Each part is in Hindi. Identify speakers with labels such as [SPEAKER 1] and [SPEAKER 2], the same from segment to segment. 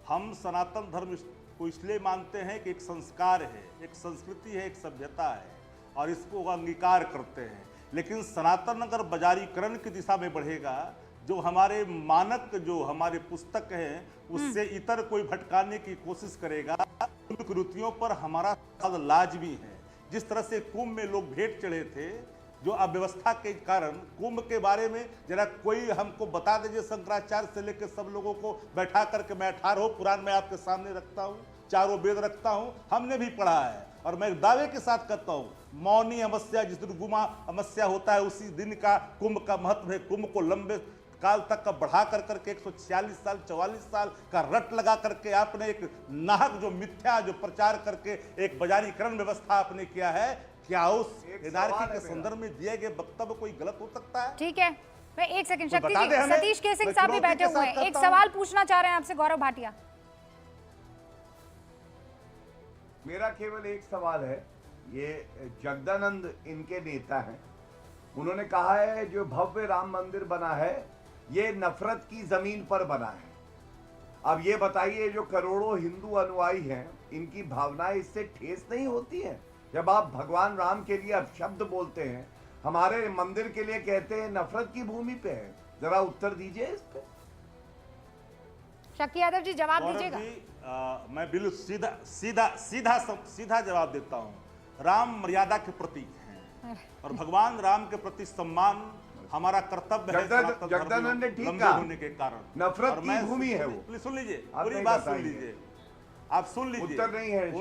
[SPEAKER 1] हम सनातन धर्म को इसलिए मानते हैं कि एक संस्कार है, एक संस्कृति है, एक सभ्यता है और इसको अंगीकार करते हैं। लेकिन सनातन अगर बाजारीकरण की दिशा में बढ़ेगा, जो हमारे मानक, जो हमारे पुस्तक हैं, उससे इतर कोई भटकाने की कोशिश करेगा, उन कृतियों पर हमारा लाजमी है। जिस तरह से कुंभ में लोग भेंट चढ़े थे, जो अव्यवस्था के कारण, कुंभ के बारे में जरा कोई हमको बता दीजिए, शंकराचार्य से लेकर सब लोगों को बैठा करके, मैं 18 पुराण में आपके सामने रखता हूँ, चारों वेद रखता हूँ, हमने भी पढ़ा है और मैं दावे के साथ कहता हूँ, मौनी अमावस्या जिस दिन गुमा अमावस्या होता है, उसी दिन का कुंभ का महत्व है। कुंभ को लंबे काल तक का बढ़ा करके 146 साल 44 साल का रट लगा करके आपने एक नाहक जो मिथ्या जो प्रचार करके एक बाजारीकरण व्यवस्था आपने किया है, क्या उस एनआरकी के संदर्भ में दिए गए वक्तव्य कोई गलत हो सकता है?
[SPEAKER 2] ठीक है, मैं एक सेकंड, शक्ति जी, सतीश के सिंह साहब भी बैठे हुए हैं, एक सवाल पूछना चाह रहे हैं आपसे, गौरव भाटिया।
[SPEAKER 3] मेरा केवल एक सवाल है, ये जगदानंद इनके नेता हैं, उन्होंने कहा है जो भव्य राम मंदिर बना है ये नफरत की जमीन पर बना है। अब ये बताइए, जो करोड़ों हिंदू अनुयायी हैं, इनकी भावनाएं इससे ठेस नहीं होती है? जब आप भगवान राम के लिए अपशब्द बोलते हैं, हमारे मंदिर के लिए कहते हैं नफरत की भूमि पे है, जरा उत्तर दीजिए इस पे।
[SPEAKER 2] शक्ति यादव जी जवाब दीजिएगा।
[SPEAKER 1] मैं बिल्कुल सीधा जवाब देता हूं। राम मर्यादा के प्रतीक हैं और भगवान राम के प्रति सम्मान हमारा कर्तव्य है।
[SPEAKER 3] जगदानंद ने ठीक कहा,
[SPEAKER 1] होने के कारण
[SPEAKER 3] नफरत की भूमि है वो।
[SPEAKER 1] प्लीज सुन लीजिए, पूरी बात सुन लीजिए, आप सुन लीजिए।
[SPEAKER 3] उत्तर नहीं है।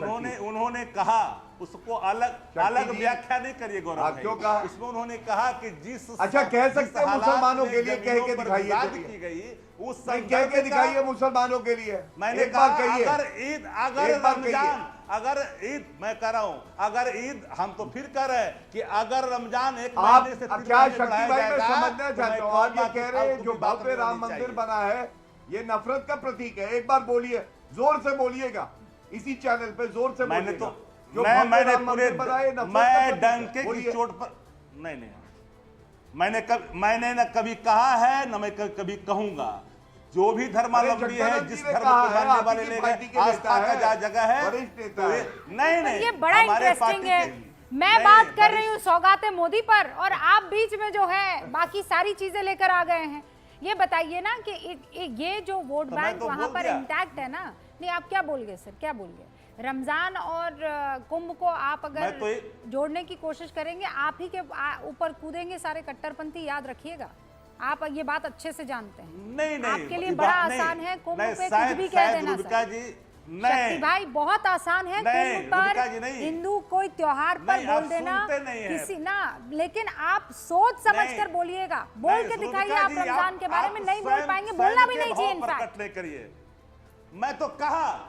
[SPEAKER 1] उन्होंने कहा, उसको अलग व्याख्या नहीं करिए गौरव,
[SPEAKER 3] क्यों कहा?
[SPEAKER 1] इसमें उन्होंने कहा कि जिस,
[SPEAKER 3] अच्छा कह सकते हैं मुसलमानों के लिए, कह के दिखाइए
[SPEAKER 1] की गई उस,
[SPEAKER 3] कह के दिखाइए मुसलमानों के लिए।
[SPEAKER 1] मैंने कहा अगर ईद, अगर रमजान, अगर ईद, मैं कह रहा हूं अगर ईद, हम तो फिर कह रहे हैं कि अगर रमजान एक महीने से
[SPEAKER 3] क्या शक्ति भाई, मैं समझना चाहता हूँ, आप ये कह रहे हैं जो भव्य राम मंदिर बना है ये नफरत का प्रतीक है। एक बार बोलिए, जोर से बोलिएगा, इसी चैनल पे जोर से
[SPEAKER 1] मैंने
[SPEAKER 3] बोलिएगा।
[SPEAKER 1] तो मैं डंके की चोट पर नहीं, मैंने न कभी कहा है न मैं कभी कहूंगा। जो भी धर्मावलंबी है, जिस धर्म को मानने वाले लोग, आस्था का जहाँ जगह है, नहीं,
[SPEAKER 2] ये बड़ा इंटरेस्टिंग है। मैं बात कर रही हूँ सौगाते मोदी पर और आप बीच में जो है बाकी सारी चीजें लेकर आ गए हैं। ये बताइए ना कि ये जो वोट बैंक वहां पर इंटैक्ट है ना। नहीं, आप क्या बोल गए सर, क्या बोल गए? रमजान और कुंभ को आप अगर जोड़ने की कोशिश करेंगे, आप ही के ऊपर कूदेंगे सारे कट्टरपंथी, याद रखिए। आप ये बात अच्छे से जानते हैं।
[SPEAKER 1] नहीं,
[SPEAKER 2] आपके लिए बड़ा आसान है कुंभ पे कुछ भी कह देना सर। शक्ति भाई, बहुत आसान है कुंभ पर हिंदू कोई त्योहार पर बोल देना किसी ना, लेकिन आप सोच समझ कर बोलिएगा। बोल के दिखाइए, आप रमजान के बारे में नहीं बोल पाएंगे, बोलना भी नहीं चाहिए। इनफैक्ट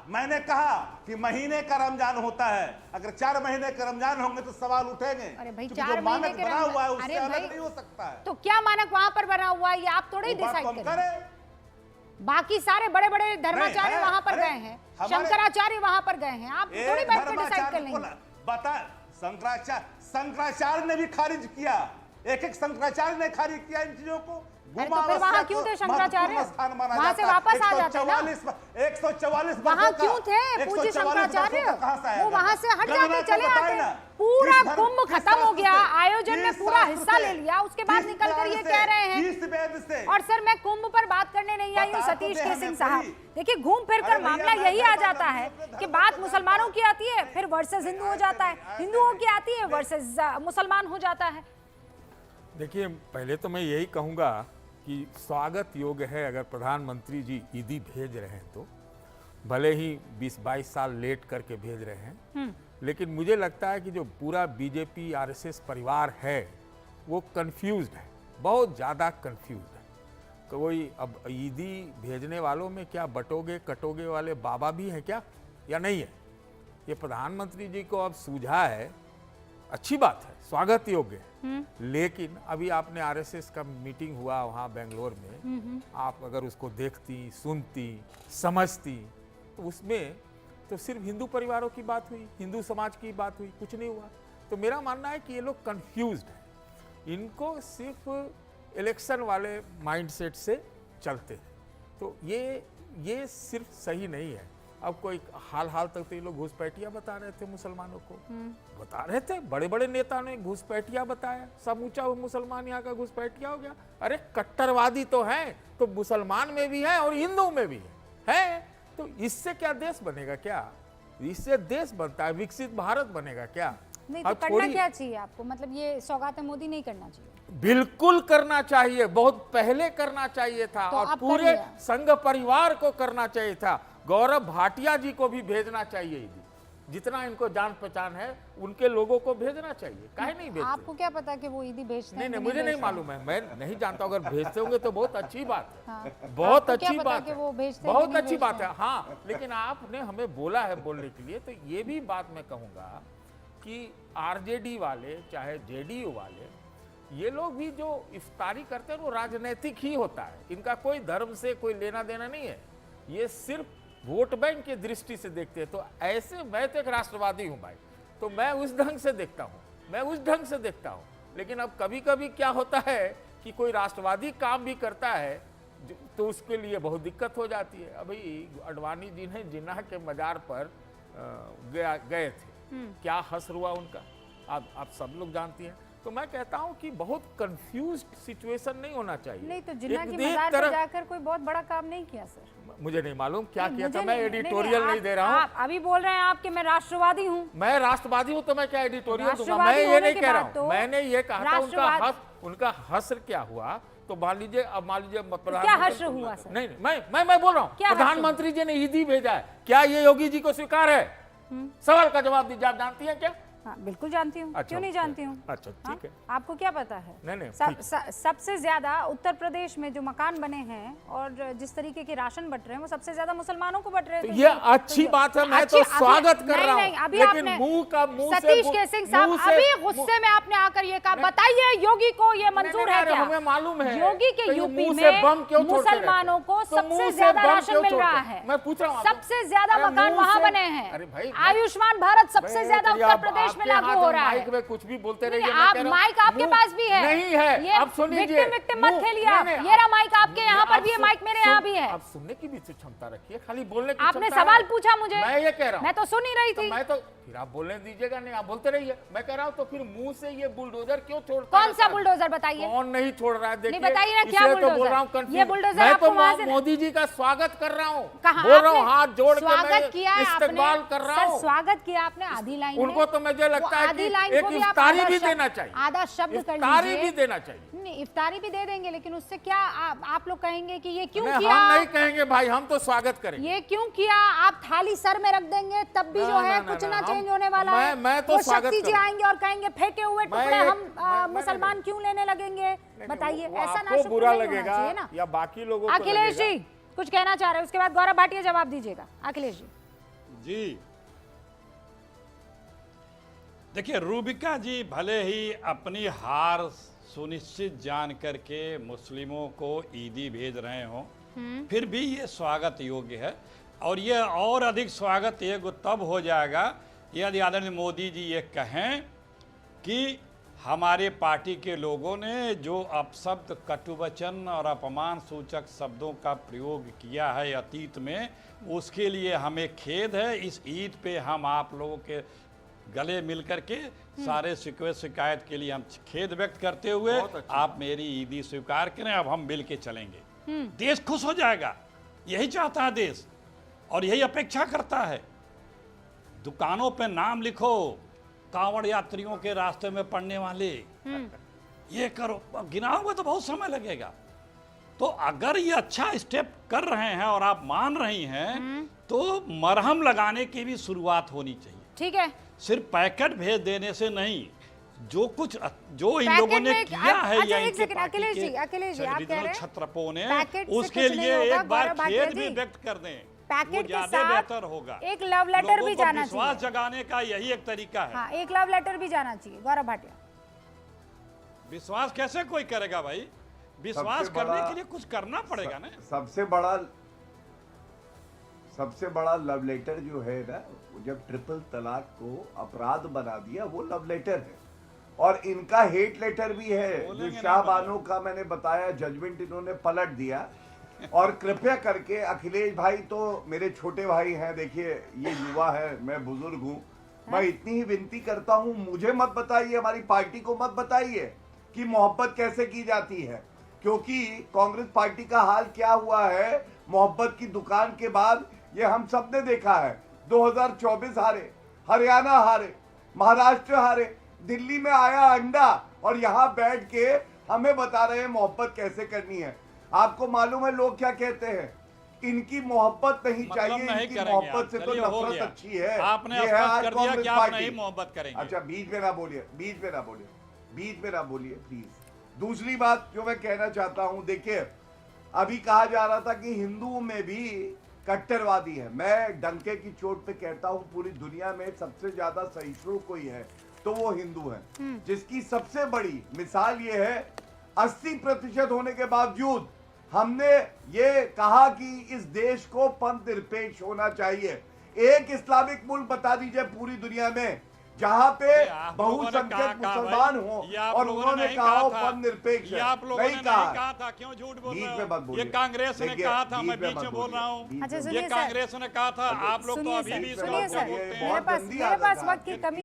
[SPEAKER 1] मैंने कहा कि महीने का रमजान होता है, अगर 4 महीने के रमजान होंगे तो सवाल उठेंगे।
[SPEAKER 2] अरे भाई, 4 महीने के
[SPEAKER 1] बना हुआ है उससे अलग नहीं हो सकता है।
[SPEAKER 2] तो क्या मानक वहां पर बना हुआ है, ये आप थोड़ा ही डिसाइड करें। बाकी सारे बड़े बड़े धर्माचार्य वहां पर गए हैं, शंकराचार्य वहां पर गए हैं, आप थोड़ी बैठ कर डिसाइड कर लेंगे।
[SPEAKER 1] बता, शंकराचार्य ने भी खारिज किया, एक शंकराचार्य ने खारिज किया इन चीजों को।
[SPEAKER 2] तो फिर वहाँ क्यों थे शंकराचार्य? वहाँ से वापस आ जाते ना।
[SPEAKER 1] 144
[SPEAKER 2] वहाँ क्यों थे पूज्य शंकराचार्य? वो वहाँ से हट जाते, चले आते। पूरा कुंभ खत्म हो गया, आयोजन में पूरा हिस्सा ले लिया, उसके बाद निकल कर ये कह रहे हैं। और सर, मैं कुंभ पर बात करने नहीं आई हूँ सतीश के सिंह साहब। देखिए, घूम फिर कर मामला यही आ जाता है कि बात मुसलमानों की आती है, फिर वर्सेस हिंदू हो जाता है, हिंदुओं की आती है वर्सेस मुसलमान हो जाता है।
[SPEAKER 4] देखिए, पहले तो मैं यही कहूँगा कि स्वागत योग्य है अगर प्रधानमंत्री जी ईदी भेज रहे हैं, तो भले ही 20-22 साल लेट करके भेज रहे हैं, लेकिन मुझे लगता है कि जो पूरा बीजेपी आरएसएस परिवार है वो कंफ्यूज्ड है, बहुत ज़्यादा कंफ्यूज्ड है। कोई अब ईदी भेजने वालों में क्या बटोगे कटोगे वाले बाबा भी हैं क्या, या नहीं है? ये प्रधानमंत्री जी को अब सूझा है, अच्छी बात है, स्वागत योग्य है। लेकिन अभी आपने आरएसएस का मीटिंग हुआ वहाँ बेंगलोर में, आप अगर उसको देखती, सुनती, समझती, तो उसमें तो सिर्फ हिंदू परिवारों की बात हुई, हिंदू समाज की बात हुई, कुछ नहीं हुआ। तो मेरा मानना है कि ये लोग कंफ्यूज्ड हैं, इनको सिर्फ इलेक्शन वाले माइंडसेट से चलते हैं। तो ये ये सिर्फ सही नहीं है। अब कोई हाल तक तो ये लोग घुसपैठिया बता रहे थे मुसलमानों को, बता रहे थे, बड़े बड़े नेता ने घुसपैठिया बताया, समूचा मुसलमान यहाँ का घुसपैठिया हो गया। अरे कट्टरवादी तो है, तो मुसलमान में भी है और हिंदू में भी है। तो इससे क्या देश बनेगा? क्या इससे देश बनता है? विकसित भारत बनेगा क्या?
[SPEAKER 2] नहीं तो करना क्या चाहिए आपको? मतलब ये सौगात मोदी नहीं करना चाहिए?
[SPEAKER 4] बिल्कुल करना चाहिए, बहुत पहले करना चाहिए था,
[SPEAKER 2] तो
[SPEAKER 4] और पूरे संघ परिवार को करना चाहिए था। गौरव भाटिया जी को भी भेजना चाहिए ईदी, जितना इनको जान पहचान है उनके लोगों को भेजना चाहिए। काहे नहीं भेजते?
[SPEAKER 2] आपको क्या पता कि वो ईदी भेजते हैं?
[SPEAKER 4] नहीं, मुझे नहीं मालूम है, मैं नहीं जानता। अगर भेजते होंगे तो बहुत अच्छी बात है। हाँ। बहुत अच्छी बात है, बहुत अच्छी बात है। हाँ, लेकिन आपने हमें बोला है बोलने के लिए, तो ये भी बात मैं कहूंगा कि आरजेडी वाले चाहे जेडीयू वाले, ये लोग भी जो इफ्तारी करते हैं वो राजनीतिक ही होता है। इनका कोई धर्म से कोई लेना देना नहीं है, ये सिर्फ वोट बैंक की दृष्टि से देखते हैं। तो ऐसे मैं तो एक राष्ट्रवादी हूं भाई, तो मैं उस ढंग से देखता हूं, लेकिन अब कभी कभी क्या होता है कि कोई राष्ट्रवादी काम भी करता है तो उसके लिए बहुत दिक्कत हो जाती है। अभी अडवाणी जी ने जिन्ना के मजार पर गए थे, क्या हश्र हुआ उनका, आप सब लोग जानती हैं। तो मैं कहता हूं कि बहुत कंफ्यूज्ड सिचुएशन नहीं होना चाहिए।
[SPEAKER 2] नहीं तो जिन्ना की मजार पर जाकर कोई बहुत बड़ा काम नहीं किया सर।
[SPEAKER 4] मुझे नहीं मालूम क्या किया था, मैं एडिटोरियल नहीं दे रहा हूँ।
[SPEAKER 2] अभी बोल रहे हैं आप कि मैं राष्ट्रवादी हूँ।
[SPEAKER 4] मैं राष्ट्रवादी हूँ तो मैं क्या एडिटोरियल दूंगा? मैं ये नहीं कह रहा हूँ, मैंने ये कहा था उनका हश्र क्या हुआ। तो मान लीजिए, अब मान लीजिए
[SPEAKER 2] क्या हश्र हुआ सर?
[SPEAKER 4] नहीं, मैं बोल रहा हूँ, प्रधानमंत्री जी ने ईदी भेजा है, क्या ये योगी जी को स्वीकार है? सवाल का जवाब दीजिए। आप जानती हैं क्या?
[SPEAKER 2] हाँ, बिल्कुल जानती हूँ। क्यों नहीं जानती हूँ?
[SPEAKER 4] अच्छा, ठीक है।
[SPEAKER 2] आपको क्या पता है?
[SPEAKER 4] नहीं,
[SPEAKER 2] सबसे ज्यादा उत्तर प्रदेश में जो मकान बने हैं और जिस तरीके के राशन बट रहे हैं वो सबसे ज्यादा मुसलमानों को बट रहे हैं।
[SPEAKER 4] तो ये अच्छी बात है, मैं तो स्वागत कर रहा हूँ।
[SPEAKER 2] लेकिन मुंह सतीश के सिंह साहब अभी गुस्से में आपने आकर ये कहा, बताइए योगी को ये मंजूर है क्या?
[SPEAKER 4] हमें मालूम है
[SPEAKER 2] योगी के यूपी में मुसलमानों को सबसे ज्यादा राशन मिल रहा है।
[SPEAKER 4] मैं पूछ रहा हूँ,
[SPEAKER 2] सबसे ज्यादा मकान वहाँ बने हैं। आयुष्मान भारत सबसे ज्यादा उत्तर प्रदेश में लागू हो रहा है।
[SPEAKER 4] माइक में कुछ भी बोलते रहिए।
[SPEAKER 2] आप माइक आपके पास भी है?
[SPEAKER 4] नहीं है, आप सुन लीजिए।
[SPEAKER 2] विक्टिम मत खेलिए आप। ये रहा माइक आपके यहाँ पर भी है, माइक मेरे यहाँ भी है।
[SPEAKER 4] आप सुनने की भी क्षमता रखिए, खाली बोलने की।
[SPEAKER 2] आपने सवाल पूछा मुझे,
[SPEAKER 4] मैं ये कह रहा हूँ,
[SPEAKER 2] मैं तो सुन ही रही थी।
[SPEAKER 4] मैं तो फिर आप बोलने दीजिएगा नहीं, आप बोलते रहिए। मैं कह रहा हूँ तो फिर मुंह से ये बुलडोजर क्यों छोड़ता है?
[SPEAKER 2] कौन सा बुलडोजर बताइए?
[SPEAKER 4] कौन नहीं छोड़ रहा है? देखिए,
[SPEAKER 2] बताइए ना क्या बुलडोजर?
[SPEAKER 4] बोल रहा हूँ
[SPEAKER 2] ये बुलडोजर
[SPEAKER 4] मैं
[SPEAKER 2] आपको वहां
[SPEAKER 4] तो
[SPEAKER 2] से
[SPEAKER 4] मोदी जी का स्वागत कर रहा हूँ,
[SPEAKER 2] बोल
[SPEAKER 4] रहा हूँ, हाथ जोड़ के
[SPEAKER 2] स्वागत किया
[SPEAKER 4] इस्तकबाल कर रहा हूँ।
[SPEAKER 2] स्वागत किया आपने आधी लाइन।
[SPEAKER 4] उनको तो मुझे लगता है कि एक इफ्तारी भी देना चाहिए,
[SPEAKER 2] आधा शब्द कर लीजिए।
[SPEAKER 4] इफ्तारी भी देना चाहिए।
[SPEAKER 2] नहीं, इफ्तारी भी दे देंगे, लेकिन उससे क्या आप लोग कहेंगे कि ये क्यों
[SPEAKER 4] नहीं,
[SPEAKER 2] किया?
[SPEAKER 4] हम नहीं कहेंगे भाई, हम तो स्वागत करेंगे।
[SPEAKER 2] ये क्यों किया? आप थाली सर में रख देंगे तब भी जो है कुछ ना चेंज होने वाला है।
[SPEAKER 4] मैं तो स्वागत
[SPEAKER 2] जी आएंगे और कहेंगे फेंके हुए टुकड़े हम मुसलमान क्यों लेने लगेंगे? बताइए, ऐसा ना
[SPEAKER 4] बुरा लगेगा ना या बाकी लोगों को?
[SPEAKER 2] अखिलेश जी कुछ कहना चाह रहे हैं, उसके बाद गौरव भाटिया जवाब दीजिएगा। अखिलेश
[SPEAKER 5] जी देखिए, रूबिका जी भले ही अपनी हार सुनिश्चित जान करके मुस्लिमों को ईदी भेज रहे हों, फिर भी ये स्वागत योग्य है। और ये और अधिक स्वागत योग्य तब हो जाएगा यदि आदरणीय मोदी जी ये कहें कि हमारे पार्टी के लोगों ने जो अपशब्द, कटुवचन और अपमान सूचक शब्दों का प्रयोग किया है अतीत में, उसके लिए हमें खेद है। इस ईद पे हम आप लोगों के गले मिल करके सारे शिकवे शिकायत के लिए हम खेद व्यक्त करते हुए आप मेरी ईदी स्वीकार करें, अब हम मिल के चलेंगे। देश खुश हो जाएगा, यही चाहता है देश और यही अपेक्षा करता है। दुकानों पे नाम लिखो, कांवड़ यात्रियों के रास्ते में पड़ने वाले, ये करो। गिनाओगे तो बहुत समय लगेगा। तो अगर ये अच्छा स्टेप कर रहे हैं और आप मान रही हैं, तो मरहम लगाने की भी शुरुआत होनी चाहिए।
[SPEAKER 2] ठीक है,
[SPEAKER 3] सिर्फ पैकेट भेज देने से नहीं, जो कुछ जो इन लोगों ने किया है या इनके पार्टी के छत्रपों ने, उसके लिए एक बार खेद भी व्यक्त कर दें,
[SPEAKER 2] पैकेट
[SPEAKER 3] वो ज्यादा बेहतर होगा।
[SPEAKER 2] एक लव लेटर भी जाना चाहिए।
[SPEAKER 3] विश्वास जगाने का यही एक तरीका है।
[SPEAKER 2] हाँ, एक लव लेटर भी जाना चाहिए। गौरव भाटिया,
[SPEAKER 3] विश्वास कैसे कोई करेगा भाई? विश्वास करने के लिए कुछ करना पड़ेगा ना।
[SPEAKER 1] सबसे बड़ा लव लेटर जो है ना, जब ट्रिपल तलाक को अपराध बना दिया, वो लव लेटर है। और इनका हेट लेटर भी है, जो शाह बानो का मैंने बताया, जजमेंट इन्होंने पलट दिया
[SPEAKER 3] और कृपया करके अखिलेश भाई तो मेरे छोटे भाई हैं, देखिए ये युवा है, मैं बुजुर्ग हूं, मैं इतनी ही विनती करता हूं, मुझे मत बताइए, हमारी पार्टी को मत बताइए कि मोहब्बत कैसे की जाती है, क्योंकि कांग्रेस पार्टी का हाल क्या हुआ है मोहब्बत की दुकान के बाद, ये हम सब ने देखा है। 2024 हारे, हरियाणा हारे, महाराष्ट्र हारे, दिल्ली में आया अंडा और यहाँ बैठ के हमें बता रहे हैं मोहब्बत कैसे करनी है। आपको मालूम है लोग क्या कहते हैं, इनकी मोहब्बत नहीं
[SPEAKER 5] मतलब
[SPEAKER 3] चाहिए,
[SPEAKER 5] नहीं
[SPEAKER 3] इनकी
[SPEAKER 5] करेंगे
[SPEAKER 3] मोहब्बत
[SPEAKER 5] आप।
[SPEAKER 3] से तो
[SPEAKER 5] चलिए, हो
[SPEAKER 3] नफरत
[SPEAKER 5] गया।
[SPEAKER 3] अच्छी है।
[SPEAKER 5] आपने
[SPEAKER 3] ये है
[SPEAKER 5] स्पष्ट
[SPEAKER 3] आज
[SPEAKER 5] कर दिया
[SPEAKER 3] कांग्रेस
[SPEAKER 5] कि आप
[SPEAKER 3] पार्टी।
[SPEAKER 5] नहीं मोहब्बत करेंगे।
[SPEAKER 3] अच्छा बीच में ना बोलिए, बीच में ना बोलिए, बीच में ना बोलिए प्लीज। दूसरी बात जो मैं कहना चाहता हूं, देखिए अभी कहा जा रहा था कि हिंदुओं में भी कट्टरवादी है। मैं डंके की चोट पे कहता हूं पूरी दुनिया में सबसे ज्यादा सहिष्णु कोई है तो वो हिंदू है, जिसकी सबसे बड़ी मिसाल ये है 80% होने के बावजूद हमने ये कहा कि इस देश को पंथ निरपेक्ष होना चाहिए। एक इस्लामिक मुल्क बता दीजिए पूरी दुनिया में जहां पे
[SPEAKER 5] आप लोगों ने
[SPEAKER 3] बहुसंख्यक
[SPEAKER 5] कहा
[SPEAKER 3] मुसलमान
[SPEAKER 5] भाई,
[SPEAKER 3] हो
[SPEAKER 5] ये आप
[SPEAKER 3] और
[SPEAKER 5] लोगों ने
[SPEAKER 3] उन्होंने
[SPEAKER 5] नहीं
[SPEAKER 3] कहा हो
[SPEAKER 5] था।
[SPEAKER 3] पंथ निरपेक्ष
[SPEAKER 5] ये
[SPEAKER 3] है।
[SPEAKER 5] आप लोगों ने नहीं कहा था, क्यों झूठ बोल
[SPEAKER 3] बीच
[SPEAKER 5] रहे
[SPEAKER 3] में
[SPEAKER 5] हो?
[SPEAKER 3] मत बोलिए।
[SPEAKER 5] ये कांग्रेस ने
[SPEAKER 3] देखिए,
[SPEAKER 5] कहा था, मैं
[SPEAKER 3] बीच में
[SPEAKER 5] बीच
[SPEAKER 3] मत
[SPEAKER 5] में बोल
[SPEAKER 3] बोलिए।
[SPEAKER 5] रहा हूँ।
[SPEAKER 3] बीच
[SPEAKER 2] अच्छा,
[SPEAKER 3] में
[SPEAKER 5] ये
[SPEAKER 2] सुनिए सर।
[SPEAKER 5] कांग्रेस ने कहा था, आप लोग तो
[SPEAKER 2] सुनिए
[SPEAKER 5] अभी भी
[SPEAKER 2] सर,
[SPEAKER 5] इसका
[SPEAKER 2] सुनिए
[SPEAKER 5] उपयोग
[SPEAKER 2] सर,
[SPEAKER 5] करते हैं।
[SPEAKER 3] बहुत
[SPEAKER 2] मेरे
[SPEAKER 3] गंदी
[SPEAKER 2] पास
[SPEAKER 3] आदत है
[SPEAKER 2] वक्त की
[SPEAKER 3] आपकी।
[SPEAKER 2] कमी